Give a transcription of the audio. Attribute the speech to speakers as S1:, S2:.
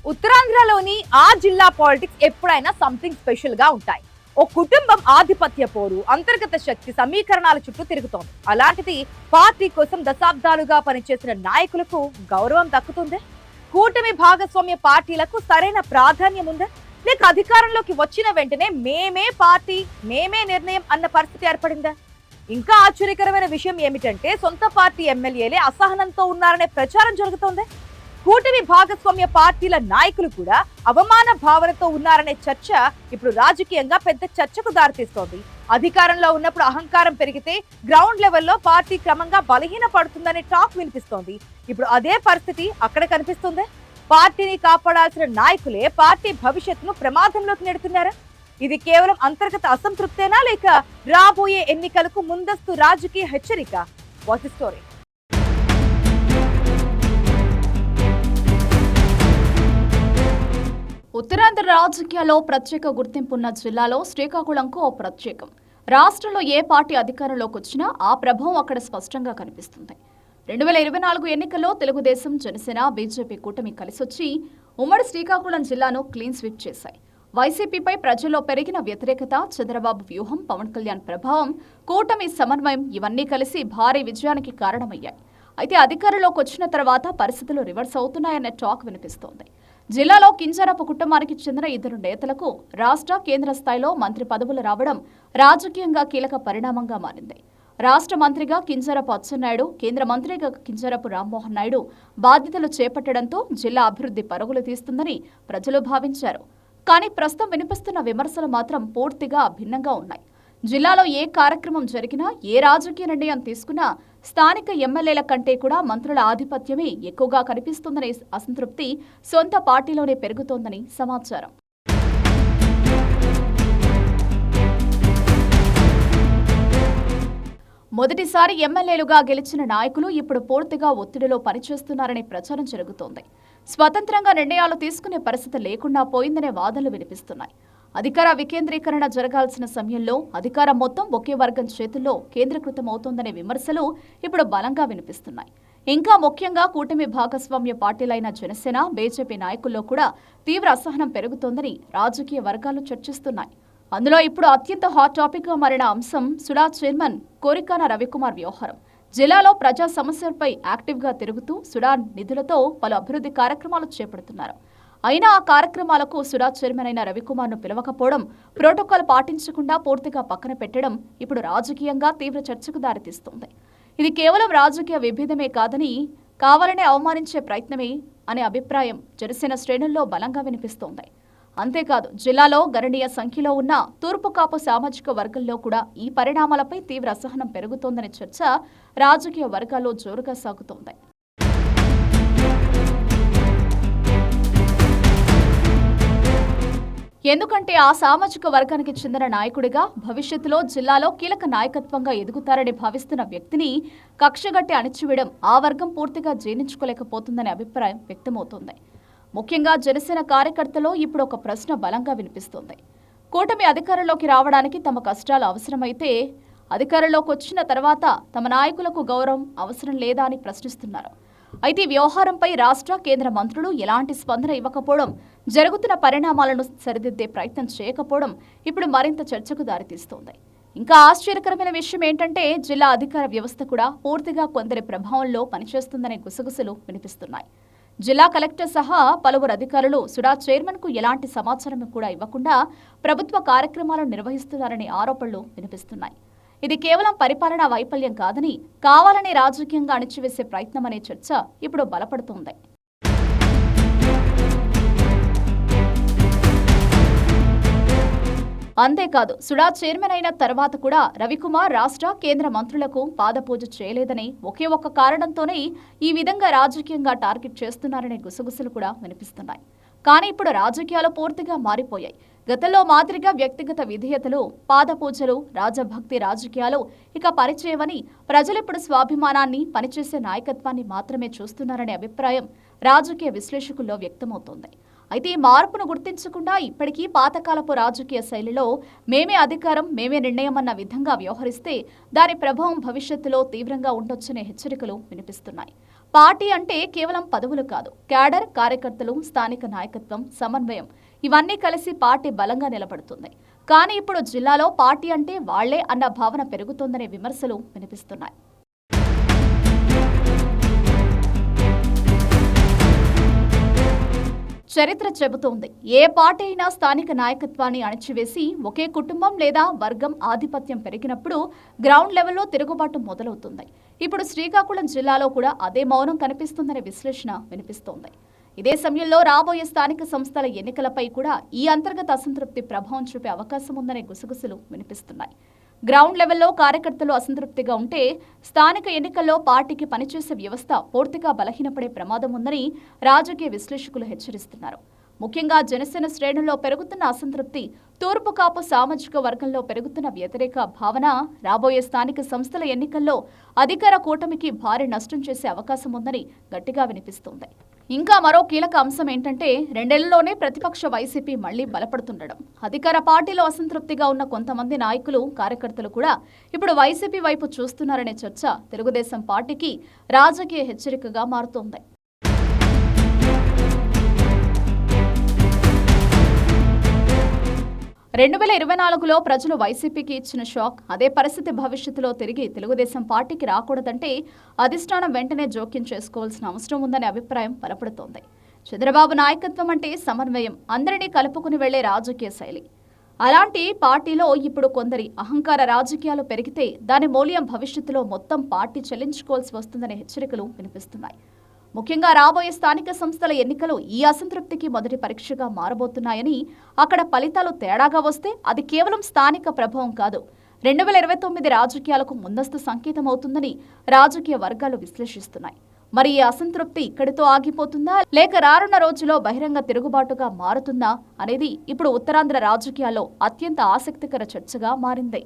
S1: ఉత్తరాంధ్రలోని ఆ జిల్లా పాలిటిక్స్ ఎప్పుడైనా సంథింగ్ స్పెషల్ గా ఉంటాయి. ఓ కుటుంబం ఆధిపత్య పోరు, అంతర్గత శక్తి సమీకరణాల చుట్టూ తిరుగుతోంది. అలాంటిది పార్టీ కోసం దశాబ్దాలుగా పనిచేసిన నాయకులకు గౌరవం దక్కుతుందే? కూటమి భాగస్వామ్య పార్టీలకు సరైన ప్రాధాన్యం ఉందా? లేక అధికారంలోకి వచ్చిన వెంటనే మేమే పార్టీ, మేమే నిర్ణయం అన్న పరిస్థితి ఏర్పడిందా? ఇంకా ఆశ్చర్యకరమైన విషయం ఏమిటంటే సొంత పార్టీ ఎమ్మెల్యేలే అసహనంతో ఉన్నారనే ప్రచారం జరుగుతోంది. కూటమి భాగస్వామ్య పార్టీల నాయకులు కూడా అవమాన భావనతో ఉన్నారనే చర్చ ఇప్పుడు రాజకీయంగా పెద్ద చర్చకు దారితీస్తోంది. అధికారంలో ఉన్నప్పుడు అహంకారం పెరిగితే గ్రౌండ్ లెవెల్లో పార్టీ క్రమంగా బలహీన పడుతుందనే టాక్ వినిపిస్తోంది. ఇప్పుడు అదే పరిస్థితి అక్కడ కనిపిస్తుంది. పార్టీని కాపాడాల్సిన నాయకులే పార్టీ భవిష్యత్తును ప్రమాదంలోకి నెడుతున్నారా? ఇది కేవలం అంతర్గత అసంతృప్తేనా, లేక రాబోయే ఎన్నికలకు ముందస్తు రాజకీయ హెచ్చరిక? What story?
S2: ఉత్తరాంధ్ర రాజకీయాల్లో ప్రత్యేక గుర్తింపున్న జిల్లాలో శ్రీకాకుళంకు ఓ ప్రత్యేకం. రాష్ట్రంలో ఏ పార్టీ అధికారంలోకి వచ్చినా ఆ ప్రభావం అక్కడ స్పష్టంగా కనిపిస్తుంది. 2024 ఎన్నికల్లో తెలుగుదేశం, జనసేన, బీజేపీ కూటమి కలిసొచ్చి ఉమ్మడి శ్రీకాకుళం జిల్లాను క్లీన్ స్వీప్ చేశాయి. వైసీపీపై ప్రజల్లో పెరిగిన వ్యతిరేకత, చంద్రబాబు వ్యూహం, పవన్ కళ్యాణ్ ప్రభావం, కూటమి సమన్వయం ఇవన్నీ కలిసి భారీ విజయానికి కారణమయ్యాయి. అయితే అధికారంలోకి వచ్చిన తర్వాత పరిస్థితులు రివర్స్ అవుతున్నాయనే టాక్ వినిపిస్తోంది. జిల్లాలో కింజరాపు కుటుంబానికి చెందిన ఇద్దరు నేతలకు రాష్ట్ర, కేంద్ర స్థాయిలో మంత్రి పదవులు రావడం రాజకీయంగా కీలక పరిణామంగా మారింది. రాష్ట్ర మంత్రిగా కింజరాపు అచ్చెన్నాయుడు, కేంద్ర మంత్రిగా కింజరాపు రామ్మోహన్ నాయుడు బాధ్యతలు చేపట్టడంతో జిల్లా అభివృద్ధి పరుగులు తీస్తుందని ప్రజలు భావించారు. కానీ ప్రస్తుతం వినిపిస్తున్న విమర్శలు మాత్రం పూర్తిగా భిన్నంగా ఉన్నాయి. జిల్లాలో ఏ కార్యక్రమం జరిగినా, ఏ రాజకీయ నిర్ణయం తీసుకున్నా స్థానిక ఎమ్మెల్యేల కంటే కూడా మంత్రుల ఆధిపత్యమే ఎక్కువగా కనిపిస్తుందనే అసంతృప్తి సొంత పార్టీలోనే పెరుగుతోందని సమాచారం. మొదటిసారి ఎమ్మెల్యేలుగా గెలిచిన నాయకులు ఇప్పుడు పూర్తిగా ఒత్తిడిలో పనిచేస్తున్నారనే ప్రచారం జరుగుతోంది. స్వతంత్రంగా నిర్ణయాలు తీసుకునే పరిస్థితి లేకుండా పోయిందనే వాదనలు వినిపిస్తున్నాయి. అధికార వికేంద్రీకరణ జరగాల్సిన సమయంలో అధికారం మొత్తం ఒకే వర్గం చేతుల్లో కేంద్రీకృతం అవుతోందనే విమర్శలు ఇప్పుడు బలంగా వినిపిస్తున్నాయి. ఇంకా ముఖ్యంగా కూటమి భాగస్వామ్య పార్టీలైన జనసేన, బీజేపీ నాయకుల్లో కూడా తీవ్ర అసహనం పెరుగుతోందని రాజకీయ వర్గాలు చర్చిస్తున్నాయి. అందులో ఇప్పుడు అత్యంత హాట్ టాపిక్ గా మారిన అంశం సుడా చైర్మన్ కోరికాన రవికుమార్ వ్యవహారం. జిల్లాలో ప్రజా సమస్యలపై యాక్టివ్గా తిరుగుతూ సుడా నిధులతో పలు అభివృద్ధి కార్యక్రమాలు చేపడుతున్నారు. అయినా ఆ కార్యక్రమాలకు సుడా చైర్మన్ అయిన రవికుమార్ను పిలవకపోవడం, ప్రోటోకాల్ పాటించకుండా పూర్తిగా పక్కన పెట్టడం ఇప్పుడు రాజకీయంగా తీవ్ర చర్చకు దారితీస్తోంది. ఇది కేవలం రాజకీయ విభేదమే కాదని, కావాలనే అవమానించే ప్రయత్నమే అనే అభిప్రాయం జనసేన శ్రేణుల్లో బలంగా వినిపిస్తోంది. అంతేకాదు, జిల్లాలో గణనీయ సంఖ్యలో ఉన్న తూర్పు కాపు సామాజిక వర్గంలో కూడా ఈ పరిణామాలపై తీవ్ర అసహనం పెరుగుతోందనే చర్చ రాజకీయ వర్గాల్లో జోరుగా సాగుతోంది. ఎందుకంటే ఆ సామాజిక వర్గానికి చెందిన నాయకుడిగా భవిష్యత్తులో జిల్లాలో కీలక నాయకత్వంగా ఎదుగుతారని భావిస్తున్న వ్యక్తిని కక్షగట్టి అణిచివేయడం ఆ వర్గం పూర్తిగా జీర్ణించుకోలేకపోతుందనే అభిప్రాయం వ్యక్తమవుతోంది. ముఖ్యంగా జనసేన కార్యకర్తలో ఇప్పుడు ఒక ప్రశ్న బలంగా వినిపిస్తోంది. కూటమి అధికారంలోకి రావడానికి తమ కష్టాలు అవసరమైతే అధికారంలోకి వచ్చిన తర్వాత తమ నాయకులకు గౌరవం అవసరం లేదా అని ప్రశ్నిస్తున్నారు. అయితే వ్యవహారంపై రాష్ట్ర, కేంద్ర మంత్రులు ఎలాంటి స్పందన ఇవ్వకపోవడం, జరుగుతున్న పరిణామాలను సరిదిద్దే ప్రయత్నం చేయకపోవడం ఇప్పుడు మరింత చర్చకు దారితీస్తోంది. ఇంకా ఆశ్చర్యకరమైన విషయం ఏంటంటే జిల్లా అధికార వ్యవస్థ కూడా పూర్తిగా కొందరి ప్రభావంలో పనిచేస్తుందనే గుసగుసలు వినిపిస్తున్నాయి. జిల్లా కలెక్టర్ సహా పలువురు అధికారులు సుడా చైర్మన్ కు ఎలాంటి సమాచారం కూడా ఇవ్వకుండా ప్రభుత్వ కార్యక్రమాలను నిర్వహిస్తున్నారనే ఆరోపణలు వినిపిస్తున్నాయి. ఇది కేవలం పరిపాలనా వైఫల్యం కాదని, కావాలనే రాజకీయంగా అణిచివేసే ప్రయత్నమనే చర్చ ఇప్పుడు బలపడుతోంది. అంతేకాదు, సుడా చైర్మన్ అయిన తర్వాత కూడా రవికుమార్ రాష్ట్ర, కేంద్ర మంత్రులకు పాదపూజ చేయలేదనే ఒకే ఒక్క కారణంతోనే ఈ విధంగా రాజకీయంగా టార్గెట్ చేస్తున్నారనే గుసగుసలు కూడా వినిపిస్తున్నాయి. కానీ ఇప్పుడు రాజకీయాలు పూర్తిగా మారిపోయాయి. గతంలో మాదిరిగా వ్యక్తిగత విధేయతలు, పాదపూజలు, రాజభక్తి రాజకీయాలు ఇక పనిచేయవని, ప్రజలిప్పుడు స్వాభిమానాన్ని, పనిచేసే నాయకత్వాన్ని మాత్రమే చూస్తున్నారనే అభిప్రాయం రాజకీయ విశ్లేషకుల్లో వ్యక్తమవుతోంది. అయితే ఈ మార్పును గుర్తించకుండా ఇప్పటికీ పాతకాలపు రాజకీయ శైలిలో మేమే అధికారం, మేమే నిర్ణయం అన్న విధంగా వ్యవహరిస్తే దాని ప్రభావం భవిష్యత్తులో తీవ్రంగా ఉండొచ్చనే హెచ్చరికలు వినిపిస్తున్నాయి. పార్టీ అంటే కేవలం పదవులు కాదు, క్యాడర్, కార్యకర్తలు, స్థానిక నాయకత్వం, సమన్వయం ఇవన్నీ కలిసి పార్టీ బలంగా నిలబడుతుంది. కానీ ఇప్పుడు జిల్లాలో పార్టీ అంటే వాళ్లే అన్న భావన పెరుగుతోందనే విమర్శలు వినిపిస్తున్నాయి. చరిత్ర చెబుతోంది, ఏ పార్టీ అయినా స్థానిక నాయకత్వాన్ని అణచివేసి ఒకే కుటుంబం లేదా వర్గం ఆధిపత్యం పెరిగినప్పుడు గ్రౌండ్ లెవెల్లో తిరుగుబాటు మొదలవుతుంది. ఇప్పుడు శ్రీకాకుళం జిల్లాలో కూడా అదే మౌనం కనిపిస్తుందనే విశ్లేషణ వినిపిస్తోంది. ఇదే సమయంలో రాబోయే స్థానిక సంస్థల ఎన్నికలపై కూడా ఈ అంతర్గత అసంతృప్తి ప్రభావం చూపే అవకాశం ఉందనే గుసగుసలు వినిపిస్తున్నాయి. గ్రౌండ్ లెవెల్లో కార్యకర్తలు అసంతృప్తిగా ఉంటే స్థానిక ఎన్నికల్లో పార్టీకి పనిచేసే వ్యవస్థ పూర్తిగా బలహీనపడే ప్రమాదం ఉందని రాజకీయ విశ్లేషకులు హెచ్చరిస్తున్నారు. ముఖ్యంగా జనసేన శ్రేణుల్లో పెరుగుతున్న అసంతృప్తి, తూర్పు కాపు సామాజిక వర్గంలో పెరుగుతున్న వ్యతిరేక భావన రాబోయే స్థానిక సంస్థల ఎన్నికల్లో అధికార కూటమికి భారీ నష్టం చేసే అవకాశం ఉందని గట్టిగా వినిపిస్తోంది. ఇంకా మరో కీలక అంశం ఏంటంటే, 2 నెలల్లోనే ప్రతిపక్ష వైసీపీ మళ్లీ బలపడుతుండడం. అధికార పార్టీలో అసంతృప్తిగా ఉన్న కొంతమంది నాయకులు, కార్యకర్తలు కూడా ఇప్పుడు వైసీపీ వైపు చూస్తున్నారనే చర్చ తెలుగుదేశం పార్టీకి రాజకీయ హెచ్చరికగా మారుతోంది. 2024లో ప్రజలు వైసీపీకి ఇచ్చిన షాక్, అదే పరిస్థితి భవిష్యత్తులో తిరిగి తెలుగుదేశం పార్టీకి రాకూడదంటే అధిష్టానం వెంటనే జోక్యం చేసుకోవాల్సిన అవసరం ఉందనే అభిప్రాయం బలపడుతోంది. చంద్రబాబు నాయకత్వం అంటే సమన్వయం, అందరినీ కలుపుకుని వెళ్లే రాజకీయ శైలి. అలాంటి పార్టీలో ఇప్పుడు కొందరి అహంకార రాజకీయాలు పెరిగితే దాని మూల్యం భవిష్యత్తులో మొత్తం పార్టీ చెల్లించుకోవాల్సి వస్తుందనే హెచ్చరికలు వినిపిస్తున్నాయి. ముఖ్యంగా రాబోయే స్థానిక సంస్థల ఎన్నికలు ఈ అసంతృప్తికి మొదటి పరీక్షగా మారబోతున్నాయని, అక్కడ ఫలితాలు తేడాగా వస్తే అది కేవలం స్థానిక ప్రభావం కాదు, 2029 రాజకీయాలకు ముందస్తు సంకేతం అవుతుందని రాజకీయ వర్గాలు విశ్లేషిస్తున్నాయి. మరి ఈ అసంతృప్తి ఇక్కడితో ఆగిపోతుందా, లేక రానున్న రోజుల్లో బహిరంగ తిరుగుబాటుగా మారుతుందా అనేది ఇప్పుడు ఉత్తరాంధ్ర రాజకీయాల్లో అత్యంత ఆసక్తికర చర్చగా మారింది.